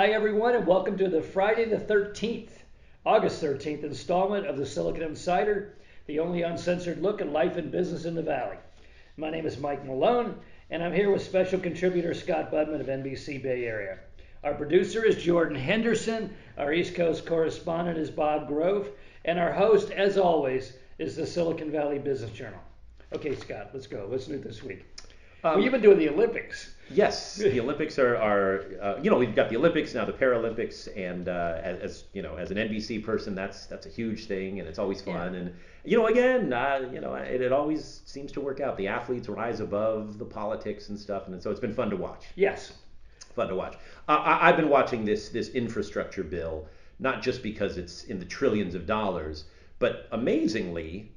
Hi, everyone, and welcome to the Friday the 13th, August 13th installment of the Silicon Insider, the only uncensored look at life and business in the Valley. My name is Mike Malone, and I'm here with special contributor Scott Budman of NBC Bay Area. Our producer is Jordan Henderson, our East Coast correspondent is Bob Grove, and our host, as always, is the Silicon Valley Business Journal. Okay, Scott, let's go. Let's do this week. You've been doing the Olympics. Yes, the Olympics are we've got the Olympics now, the Paralympics, and as you know, as an NBC person, that's a huge thing, and it's always fun. And it always seems to work out. The athletes rise above the politics and stuff, and so it's been fun to watch. Yes. Fun to watch. I've been watching this infrastructure bill, not just because it's in the trillions of dollars, but amazingly,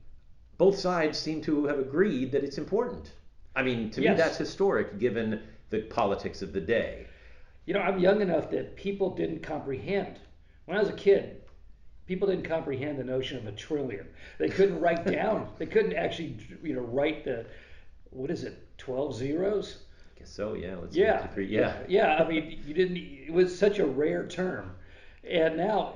both sides seem to have agreed that it's important. I mean, to me, that's historic given the politics of the day. You know, I'm young enough that people didn't comprehend. When I was a kid, people didn't comprehend the notion of a trillion. They couldn't write down. They couldn't actually, write the, 12 zeros? I guess so, yeah. Let's Yeah. see, 3, yeah. Yeah, I mean, you didn't. It was such a rare term, and now,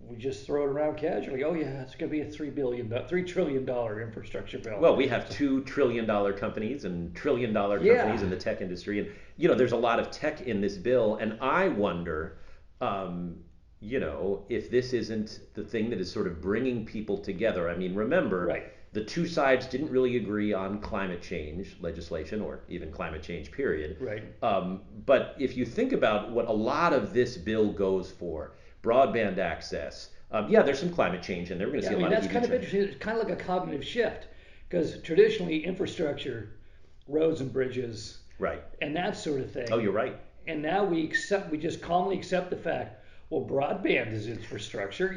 we just throw it around casually. Oh yeah, it's going to be a $3 trillion infrastructure bill. Well, we have $2 trillion companies and $1 trillion companies in the tech industry, and there's a lot of tech in this bill, and I wonder, if this isn't the thing that is sort of bringing people together. I mean, remember, the two sides didn't really agree on climate change legislation or even climate change period. Right. But if you think about what a lot of this bill goes for, broadband access. There's some climate change, and we're going to see a lot of EV that's kind of interesting. It's kind of like a cognitive shift, because traditionally infrastructure, roads and bridges, right, and that sort of thing. Oh, you're right. And now we just calmly accept the fact. Well, broadband is infrastructure.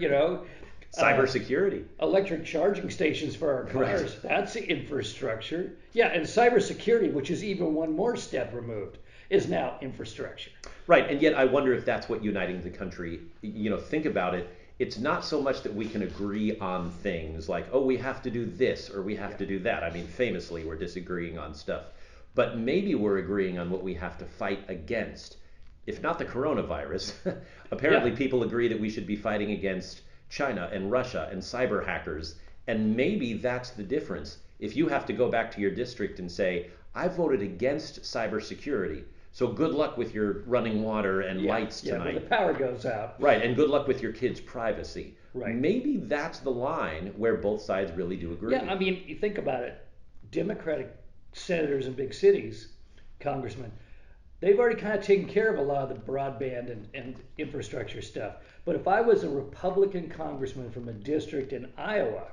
Cybersecurity, electric charging stations for our cars. Right. That's infrastructure. Yeah, and cybersecurity, which is even one more step removed, is now infrastructure. Right, and yet I wonder if that's what uniting the country, think about it. It's not so much that we can agree on things like, oh, we have to do this or we have to do that. I mean, famously, we're disagreeing on stuff. But maybe we're agreeing on what we have to fight against. If not the coronavirus, apparently people agree that we should be fighting against China and Russia and cyber hackers. And maybe that's the difference. If you have to go back to your district and say, I voted against cybersecurity, so good luck with your running water and lights tonight. Yeah, when the power goes out. Right, and good luck with your kids' privacy. Right. Maybe that's the line where both sides really do agree. Yeah, I mean, you think about it. Democratic senators in big cities, congressmen, they've already kind of taken care of a lot of the broadband and infrastructure stuff. But if I was a Republican congressman from a district in Iowa,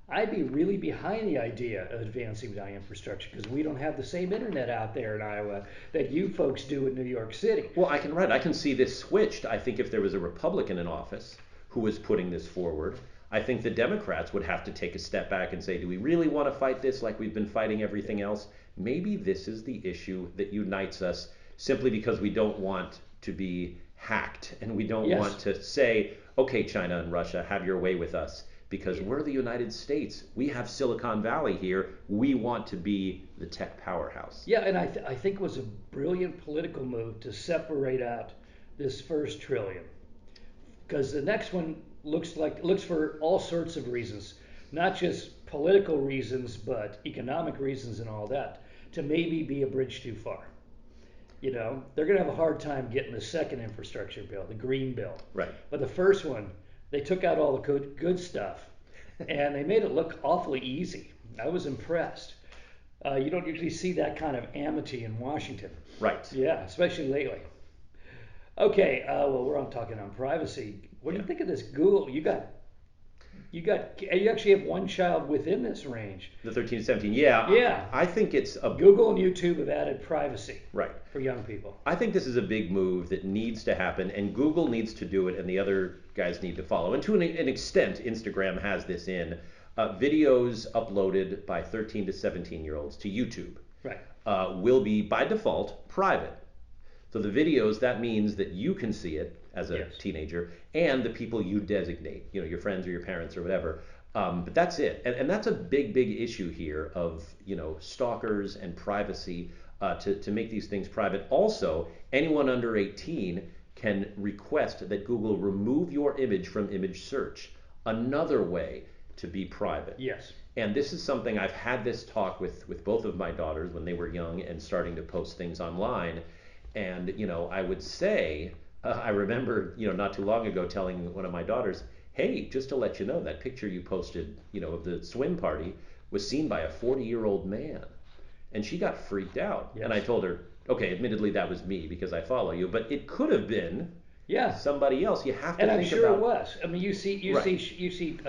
I'd be really behind the idea of advancing my infrastructure because we don't have the same internet out there in Iowa that you folks do in New York City. Well, I can see this switched. I think if there was a Republican in office who was putting this forward, I think the Democrats would have to take a step back and say, do we really want to fight this like we've been fighting everything else? Maybe this is the issue that unites us simply because we don't want to be hacked and we don't want to say, okay, China and Russia, have your way with us. Because we're the United States. We have Silicon Valley here. We want to be the tech powerhouse. Yeah, and I think it was a brilliant political move to separate out this first trillion. Because the next one looks for all sorts of reasons, not just political reasons, but economic reasons and all that, to maybe be a bridge too far. They're going to have a hard time getting the second infrastructure bill, the green bill. Right. But the first one, they took out all the good stuff, and they made it look awfully easy. I was impressed. You don't usually see that kind of amity in Washington. Right. Yeah, especially lately. Okay, we're talking on privacy. What do you think of this Google? You actually have one child within this range. The 13 to 17, yeah. Yeah. I think it's Google and YouTube have added privacy. Right. For young people. I think this is a big move that needs to happen, and Google needs to do it, and the other guys need to follow. And to an extent, Instagram has this in videos uploaded by 13 to 17-year-olds to YouTube. Right. Will be by default private. So the videos, that means that you can see it as a teenager, and the people you designate, your friends or your parents or whatever. But that's it. And that's a big issue here of, stalkers and privacy. to make these things private. Also, anyone under 18 can request that Google remove your image from image search. Another way to be private. Yes. And this is something I've had this talk with both of my daughters when they were young and starting to post things online. And, I would say, I remember, not too long ago telling one of my daughters, hey, just to let you know, that picture you posted, of the swim party was seen by a 40-year-old man. And she got freaked out. Yes. And I told her, okay, admittedly that was me because I follow you, but it could have been yeah. somebody else. You have to and think I'm sure about it was. I mean, you see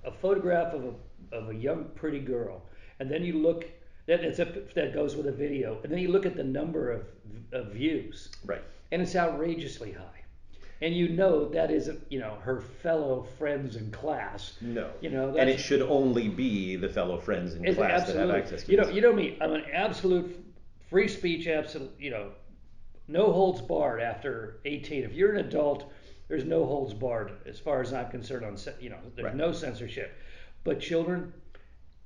a photograph of a young pretty girl, and then you look that goes with a video, and then you look at the number of views, right, and it's outrageously high. And that isn't, her fellow friends in class. No. That's, and it should only be the fellow friends in class that have access to this. You know me, I'm an absolute free speech, absolute, no holds barred after 18. If you're an adult, there's no holds barred as far as I'm concerned on, there's right. no censorship. But children,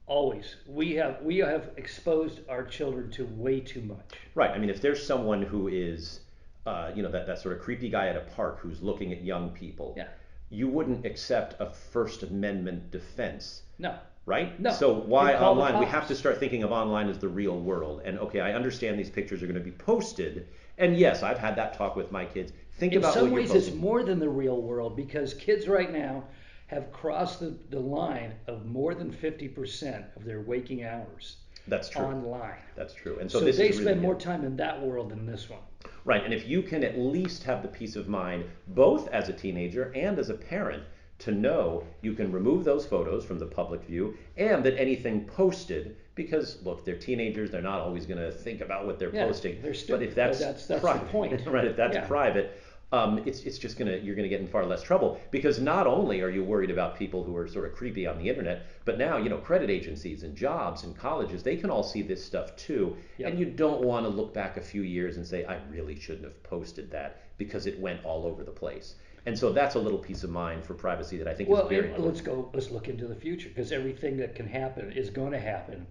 always. We have exposed our children to way too much. Right. I mean, if there's someone who is that sort of creepy guy at a park who's looking at young people, yeah. you wouldn't accept a First Amendment defense. No. Right? No. So why online? We have to start thinking of online as the real world. And okay, I understand these pictures are going to be posted. And yes, I've had that talk with my kids. Think about what you're posting. In some ways, it's more than the real world because kids right now have crossed the line of more than 50% of their waking hours. That's true. Online. That's true. And so this they is spend really more time in that world than this one. Right. And if you can at least have the peace of mind, both as a teenager and as a parent, to know you can remove those photos from the public view and that anything posted, because look, they're teenagers, they're not always going to think about what they're posting. They're stupid, but if that's private, the point. right? If that's private, it's just you're gonna get in far less trouble because not only are you worried about people who are sort of creepy on the internet, but now credit agencies and jobs and colleges, they can all see this stuff too. Yep. And you don't want to look back a few years and say I really shouldn't have posted that because it went all over the place. And so that's a little peace of mind for privacy that I think is very important. Let's look into the future because everything that can happen is going to happen.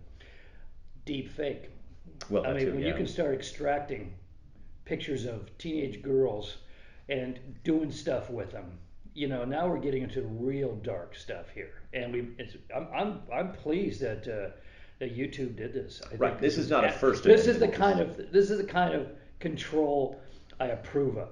Deep fake. Well, that too, when you can start extracting pictures of teenage girls and doing stuff with them, now we're getting into real dark stuff here. And I'm pleased that YouTube did this. Right. This is not a first. This is the kind of control I approve of.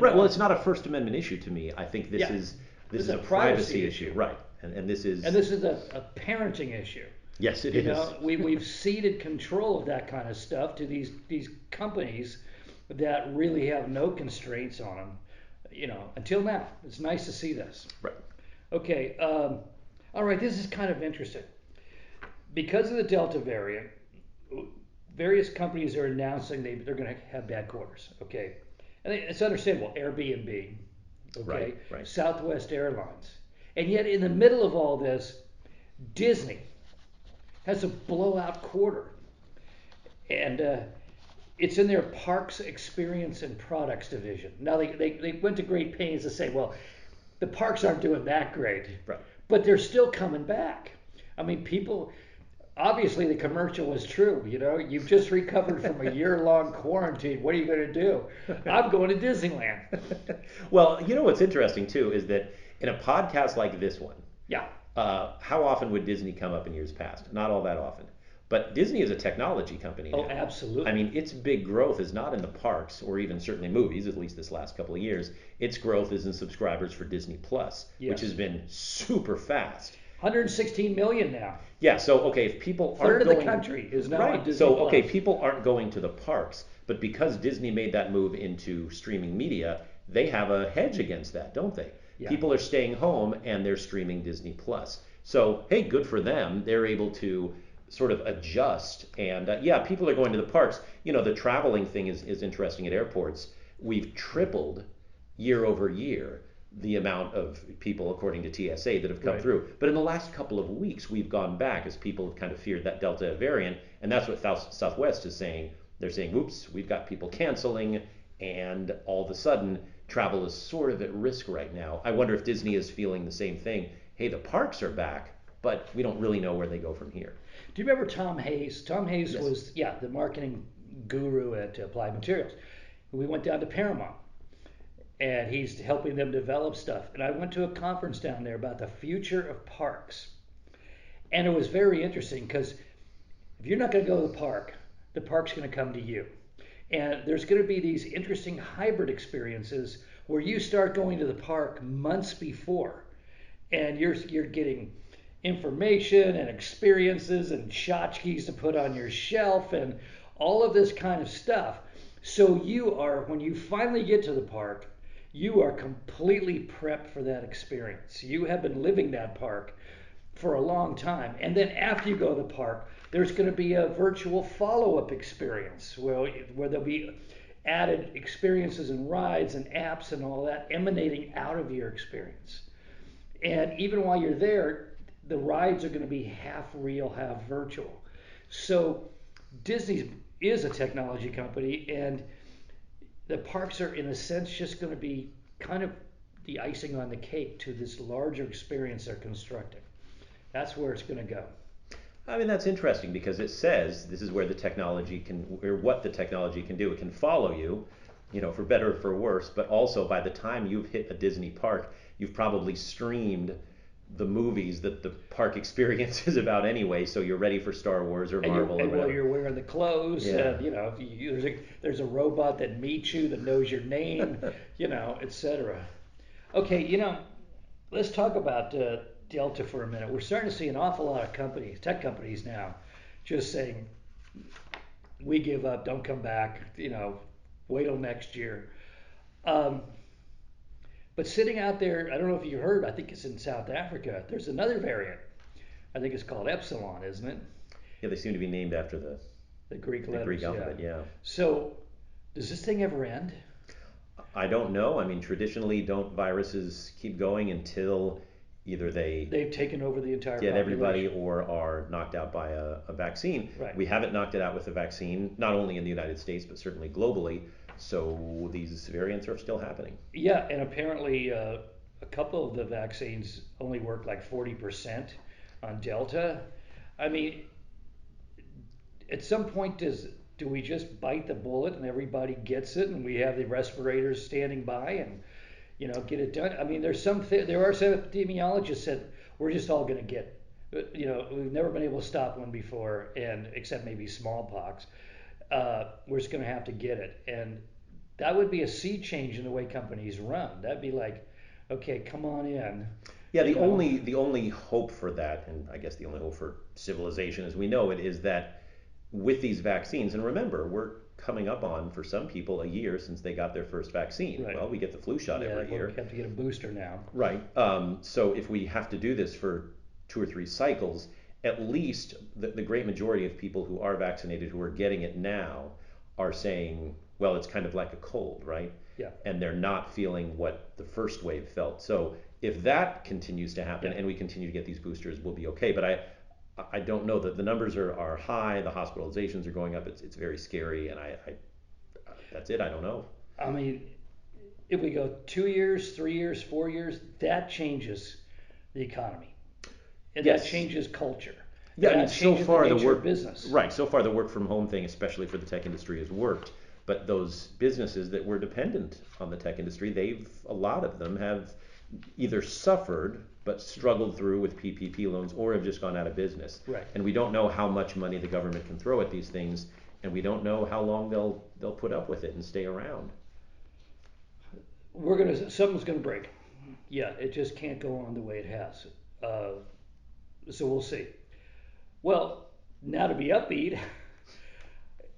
Right. Well, it's not a First Amendment issue to me. I think this is a privacy issue. Right. And this is a parenting issue. Yes, it is. We've ceded control of that kind of stuff to these companies that really have no constraints on them. Until now, it's nice to see this. Right. Okay. All right. This is kind of interesting because of the Delta variant. Various companies are announcing they're going to have bad quarters. Okay. And it's understandable. Airbnb, okay, right. Southwest Airlines, and yet in the middle of all this, Disney has a blowout quarter, and it's in their Parks, Experience, and Products division. Now they went to great pains to say, well, the parks aren't doing that great, right, but they're still coming back. I mean, people. Obviously, the commercial was true. You've just recovered from a year-long quarantine. What are you going to do? I'm going to Disneyland. Well, what's interesting too is that in a podcast like this one, how often would Disney come up in years past? Not all that often. But Disney is a technology company now. Oh, absolutely. I mean, its big growth is not in the parks or even certainly movies, at least this last couple of years. Its growth is in subscribers for Disney Plus, which has been super fast. 116 million now. Yeah, so okay, if people aren't going, the country is now on Disney so Plus. Okay, people aren't going to the parks, but because Disney made that move into streaming media, they have a hedge against that, don't they? Yeah. People are staying home and they're streaming Disney Plus. So hey, good for them. They're able to sort of adjust, and people are going to the parks. The traveling thing is interesting at airports. We've tripled year over year the amount of people, according to TSA, that have come through. But in the last couple of weeks, we've gone back as people have kind of feared that Delta variant. And that's what Southwest is saying. They're saying, oops, we've got people canceling. And all of a sudden, travel is sort of at risk right now. I wonder if Disney is feeling the same thing. Hey, the parks are back, but we don't really know where they go from here. Do you remember Tom Hayes? Tom Hayes Yes. was, the marketing guru at Applied Materials. We went down to Paramount, and he's helping them develop stuff. And I went to a conference down there about the future of parks. And it was very interesting because if you're not going to go to the park's going to come to you. And there's going to be these interesting hybrid experiences where you start going to the park months before, and you're getting information and experiences and tchotchkes to put on your shelf and all of this kind of stuff. So you are, when you finally get to the park, you are completely prepped for that experience. You have been living that park for a long time. And then after you go to the park, there's going to be a virtual follow-up experience where there'll be added experiences and rides and apps and all that emanating out of your experience. And even while you're there, the rides are going to be half real, half virtual. So Disney is a technology company, and the parks are, in a sense, just going to be kind of the icing on the cake to this larger experience they're constructing. That's where it's going to go. I mean, that's interesting because it says this is where the technology can, or what the technology can do. It can follow you, for better or for worse, but also by the time you've hit a Disney park, you've probably streamed the movies that the park experience is about anyway, so you're ready for Star Wars or Marvel or whatever. You're wearing the clothes, Yeah. and there's a robot that meets you that knows your name, etc. Okay, let's talk about Delta for a minute. We're starting to see an awful lot of tech companies now, just saying, we give up, don't come back, wait till next year. But sitting out there, I don't know if you heard, I think it's in South Africa, there's another variant. I think it's called Epsilon, isn't it? Yeah, they seem to be named after the Greek letters. The Greek alphabet, yeah. So, does this thing ever end? I don't know. I mean, traditionally, don't viruses keep going until either they've taken over the entire get population. everybody or are knocked out by a vaccine. Right. We haven't knocked it out with a vaccine, not only in the United States, but certainly globally. So these variants are still happening. Yeah, and apparently a couple of the vaccines only work like 40% on Delta. I mean, at some point, do we just bite the bullet and everybody gets it, and we have the respirators standing by and get it done? I mean, there are some epidemiologists said we're just all going to get it. We've never been able to stop one before, and except maybe smallpox. We're just going to have to get it, and that would be a sea change in the way companies run. That'd be like, okay, come on in. Yeah, the only hope for that, and I guess the only hope for civilization as we know it, is that with these vaccines, and remember, we're coming up on, for some people, a year since they got their first vaccine. Right. Well, we get the flu shot every year. We have to get a booster now. Right. So if we have to do this for 2 or 3 cycles, at least the great majority of people who are vaccinated, who are getting it now, are saying, well, it's kind of like a cold, right? Yeah. And they're not feeling what the first wave felt. So if that continues to happen, Yeah. and we continue to get these boosters, we'll be okay. But I don't know that the numbers are high, the hospitalizations are going up. It's very scary, and I that's it. I don't know. I mean, if we go 2 years, 3 years, 4 years, that changes the economy, and Yes. that changes culture. Yeah, I mean, that so changes far the the nature work of business. right. So far the work from home thing, especially for the tech industry, has worked. But those businesses that were dependent on the tech industry, a lot of them have either suffered but struggled through with PPP loans, or have just gone out of business. Right. And we don't know how much money the government can throw at these things, and we don't know how long they'll put up with it and stay around. Something's gonna break. Yeah, it just can't go on the way it has. So we'll see. Well, now to be upbeat,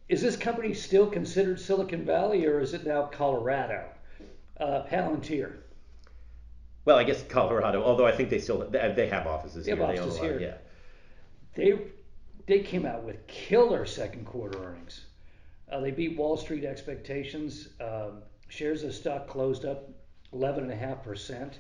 is this company still considered Silicon Valley, or is it now Colorado? Palantir. Well, I guess Colorado, although I think they have offices here. They have offices here. Yeah. They came out with killer second quarter earnings. They beat Wall Street expectations. Shares of stock closed up 11.5%.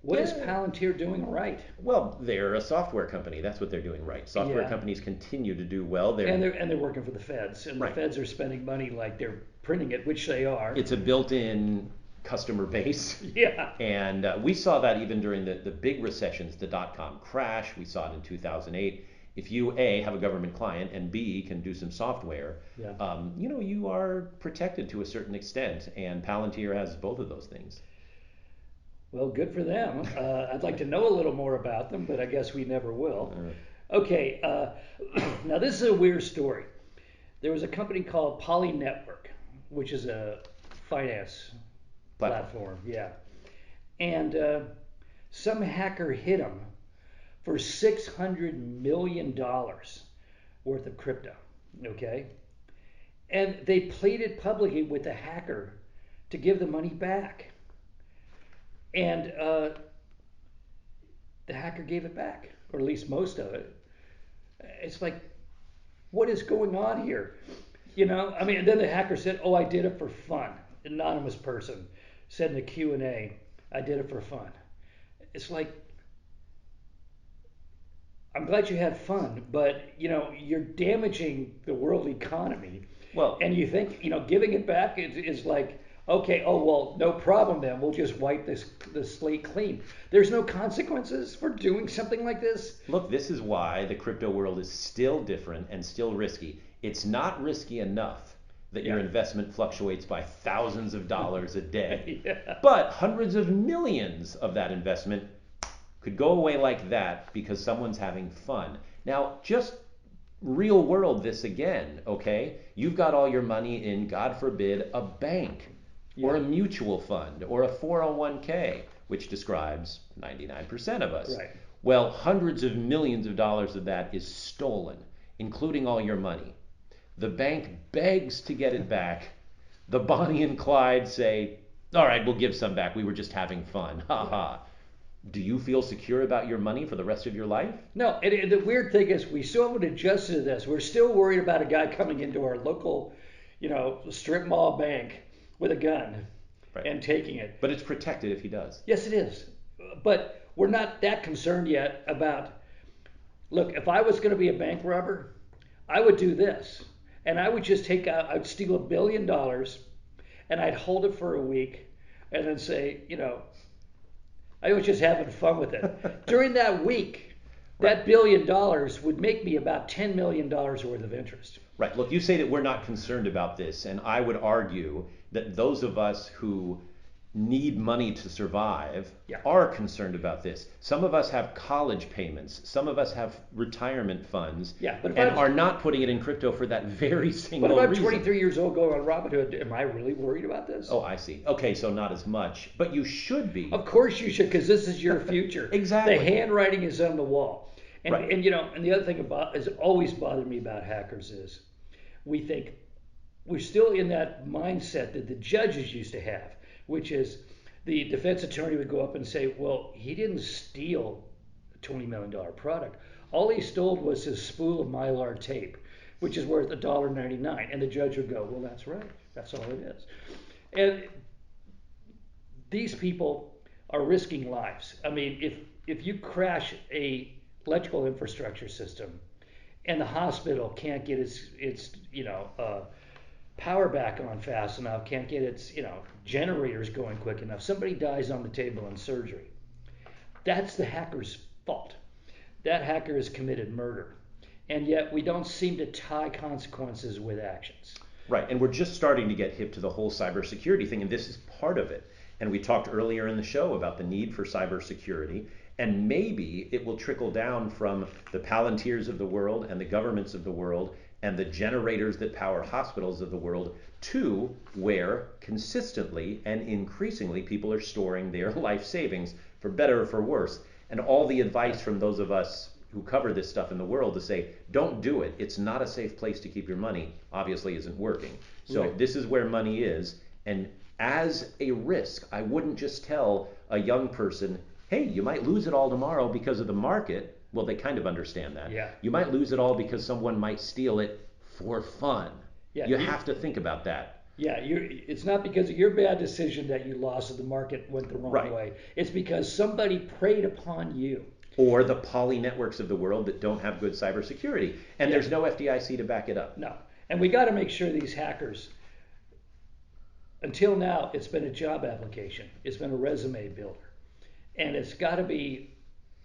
What is Palantir doing right? Well, they're a software company. That's what they're doing right. Software Yeah. companies continue to do well. And they're working for the feds, and Right. the feds are spending money like they're printing it, which they are. It's a built-in customer base. Yeah. And we saw that even during the big recessions, the dot-com crash. We saw it in 2008. If you A, have a government client, and B, can do some software, Yeah. you are protected to a certain extent. And Palantir has both of those things. Well, good for them. I'd like to know a little more about them, but I guess we never will. Okay, now this is a weird story. There was a company called Poly Network, which is a finance platform. Yeah. And some hacker hit them for $600 million worth of crypto. Okay. And they pleaded publicly with the hacker to give the money back. And the hacker gave it back, or at least most of it. It's like, what is going on here? I mean, and then the hacker said, "Oh, I did it for fun." Anonymous person said in the Q&A, "I did it for fun." It's like, I'm glad you had fun, but you're damaging the world economy. Well, and you think giving it back is like, okay, oh well, no problem then. We'll just wipe the slate clean. There's no consequences for doing something like this. look, this is why the crypto world is still different and still risky. It's not risky enough that your investment fluctuates by thousands of dollars a day. Yeah. But hundreds of millions of that investment could go away like that because someone's having fun. Now, just real world this again, okay? You've got all your money in, God forbid, a bank or a mutual fund or a 401k, which describes 99% of us. Right. Well, hundreds of millions of dollars of that is stolen, including all your money. The bank begs to get it back. The Bonnie and Clyde say, "All right, we'll give some back. We were just having fun. Ha ha." Do you feel secure about your money for the rest of your life? No, and the weird thing is we still haven't adjusted to this. We're still worried about a guy coming into our local, strip mall bank with a gun and taking it. But it's protected if he does. Yes, it is. But we're not that concerned yet about, look, if I was going to be a bank robber, I would do this. And I would just I'd steal $1 billion and I'd hold it for a week and then say, I was just having fun with it. During that week, that $1 billion would make me about $10 million worth of interest. Right. Look, you say that we're not concerned about this, and I would argue that those of us who need money to survive are concerned about this. Some of us have college payments. Some of us have retirement funds and are not putting it in crypto for that very single reason. But if I'm 23 years old going on Robinhood, am I really worried about this? Oh, I see. Okay, so not as much. But you should be. Of course you should, because this is your future. Exactly. The handwriting is on the wall. And, right. and the other thing has always bothered me about hackers is we think we're still in that mindset that the judges used to have, which is the defense attorney would go up and say, well, he didn't steal a $20 million product. All he stole was his spool of Mylar tape, which is worth $1.99. And the judge would go, well, that's right. That's all it is. And these people are risking lives. I mean, if you crash a electrical infrastructure system and the hospital can't get its power back on fast enough, can't get its generators going quick enough, somebody dies on the table in surgery. That's the hacker's fault. That hacker has committed murder. And yet we don't seem to tie consequences with actions. Right, and we're just starting to get hip to the whole cybersecurity thing, and this is part of it. And we talked earlier in the show about the need for cybersecurity, and maybe it will trickle down from the Palantirs of the world and the governments of the world and the generators that power hospitals of the world to where consistently and increasingly people are storing their life savings, for better or for worse. And all the advice from those of us who cover this stuff in the world to say, don't do it. It's not a safe place to keep your money, obviously isn't working. So this is where money is. And as a risk, I wouldn't just tell a young person, hey, you might lose it all tomorrow because of the market. Well, they kind of understand that. Yeah. You might lose it all because someone might steal it for fun. Yeah, you have to think about that. Yeah, it's not because of your bad decision that you lost and the market went the wrong way. It's because somebody preyed upon you. Or the poly networks of the world that don't have good cybersecurity. And there's no FDIC to back it up. No. And we got to make sure these hackers until now, it's been a job application. It's been a resume builder, and it's got to be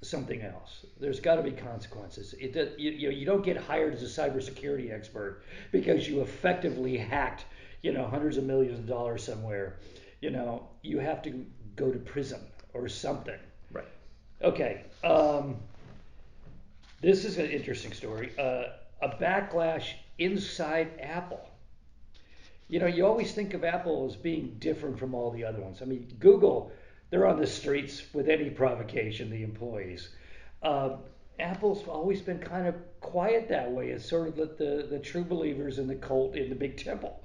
something else. There's got to be consequences. You don't get hired as a cybersecurity expert because you effectively hacked, hundreds of millions of dollars somewhere. You have to go to prison or something. Right. Okay. This is an interesting story. A backlash inside Apple. You always think of Apple as being different from all the other ones. I mean, Google, they're on the streets with any provocation, the employees. Apple's always been kind of quiet that way. It's sort of the true believers in the cult in the big temple,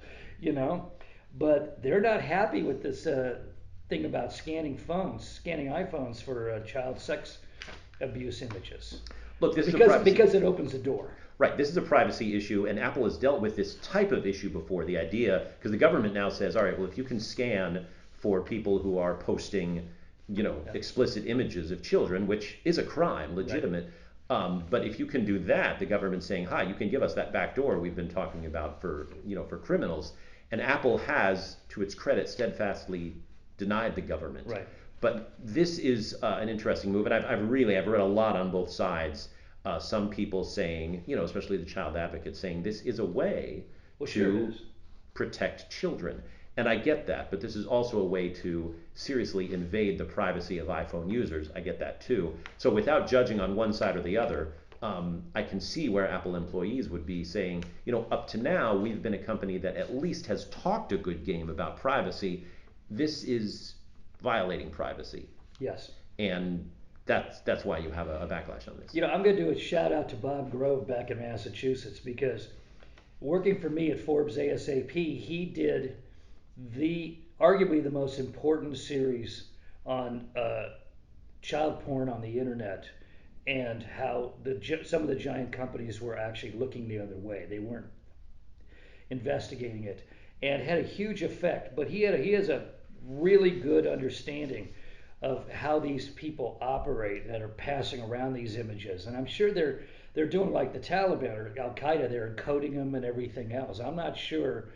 But they're not happy with this thing about scanning iPhones for child sex abuse images. Look, this because it opens the door. Right, this is a privacy issue, and Apple has dealt with this type of issue before. The idea, because the government now says, all right, well, if you can scan for people who are posting, explicit images of children, which is a crime, legitimate. Right. But if you can do that, the government's saying, hi, you can give us that back door we've been talking about for criminals. And Apple has, to its credit, steadfastly denied the government. Right. But this is an interesting move, and I've read a lot on both sides. Some people saying, especially the child advocates saying this is a way to protect children. And I get that, but this is also a way to seriously invade the privacy of iPhone users. I get that too. So without judging on one side or the other, I can see where Apple employees would be saying, up to now, we've been a company that at least has talked a good game about privacy. This is violating privacy. Yes. And that's why you have a backlash on this. I'm going to do a shout out to Bob Grove back in Massachusetts, because working for me at Forbes ASAP, he did arguably the most important series on child porn on the internet, and how some of the giant companies were actually looking the other way. They weren't investigating it, and had a huge effect. But he has a really good understanding of how these people operate that are passing around these images. And I'm sure they're doing like the Taliban or Al Qaeda. They're encoding them and everything else. I'm not sure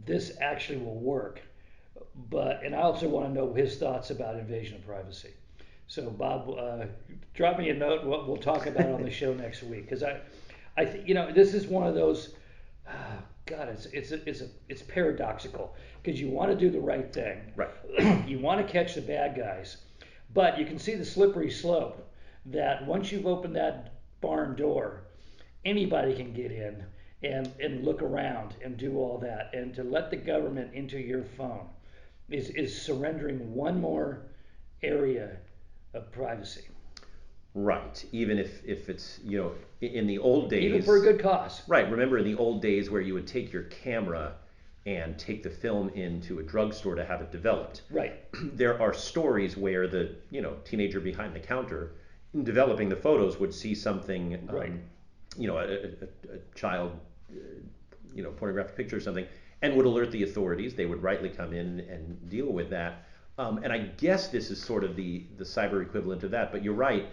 this actually will work. And I also want to know his thoughts about invasion of privacy. So Bob, drop me a note. We'll talk about it on the show next week, because I think this is one of those. God, it's paradoxical, because you want to do the right thing. Right. You want to catch the bad guys, but you can see the slippery slope that once you've opened that barn door, anybody can get in and look around and do all that. And to let the government into your phone is surrendering one more area of privacy. Right. Even if it's, in the old days. Even for a good cause. Right. Remember in the old days where you would take your camera and take the film into a drugstore to have it developed. Right. There are stories where the, teenager behind the counter in developing the photos would see something, right. A child, pornographic picture or something, and would alert the authorities. They would rightly come in and deal with that. And I guess this is sort of the cyber equivalent of that. But you're right.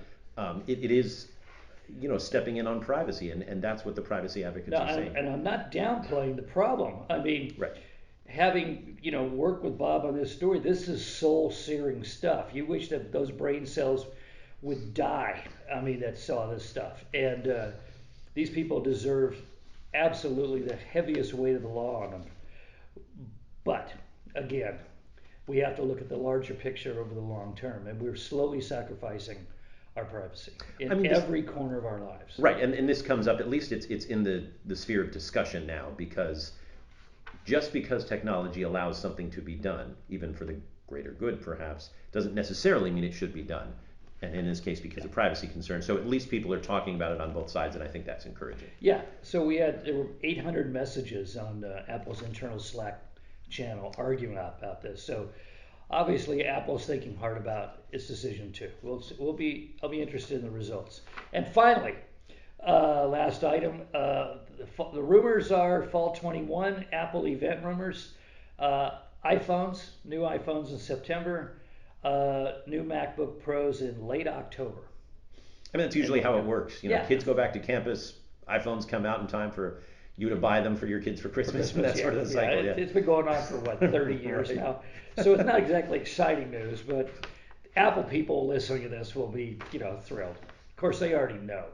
It is, stepping in on privacy, and that's what the privacy advocates are saying. And I'm not downplaying the problem. I mean, right. Having worked with Bob on this story, this is soul-searing stuff. You wish that those brain cells would die. I mean, that saw this stuff, and these people deserve absolutely the heaviest weight of the law on them. But again, we have to look at the larger picture over the long term, and we're slowly sacrificing our privacy in every corner of our lives. Right, and this comes up, at least it's in the sphere of discussion now, because just because technology allows something to be done, even for the greater good perhaps, doesn't necessarily mean it should be done. And in this case, because of privacy concerns. So at least people are talking about it on both sides, and I think that's encouraging. Yeah, so there were 800 messages on Apple's internal Slack channel arguing about this. So obviously, Apple's thinking hard about its decision too. I'll be interested in the results. And finally, last item, the rumors are fall 21 Apple event rumors. New iPhones in September, new MacBook Pros in late October. I mean, that's usually how it works. Kids go back to campus, iPhones come out in time for you to buy them for your kids for Christmas, and that sort of cycle. Yeah. It's been going on for, 30 years Right. now. So it's not exactly exciting news, but Apple people listening to this will be, thrilled. Of course, they already know.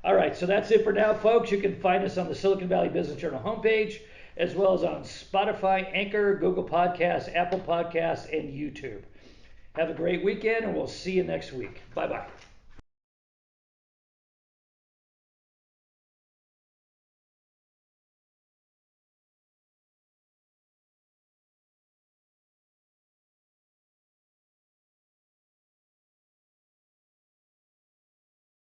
All right, so that's it for now, folks. You can find us on the Silicon Valley Business Journal homepage, as well as on Spotify, Anchor, Google Podcasts, Apple Podcasts, and YouTube. Have a great weekend, and we'll see you next week. Bye-bye.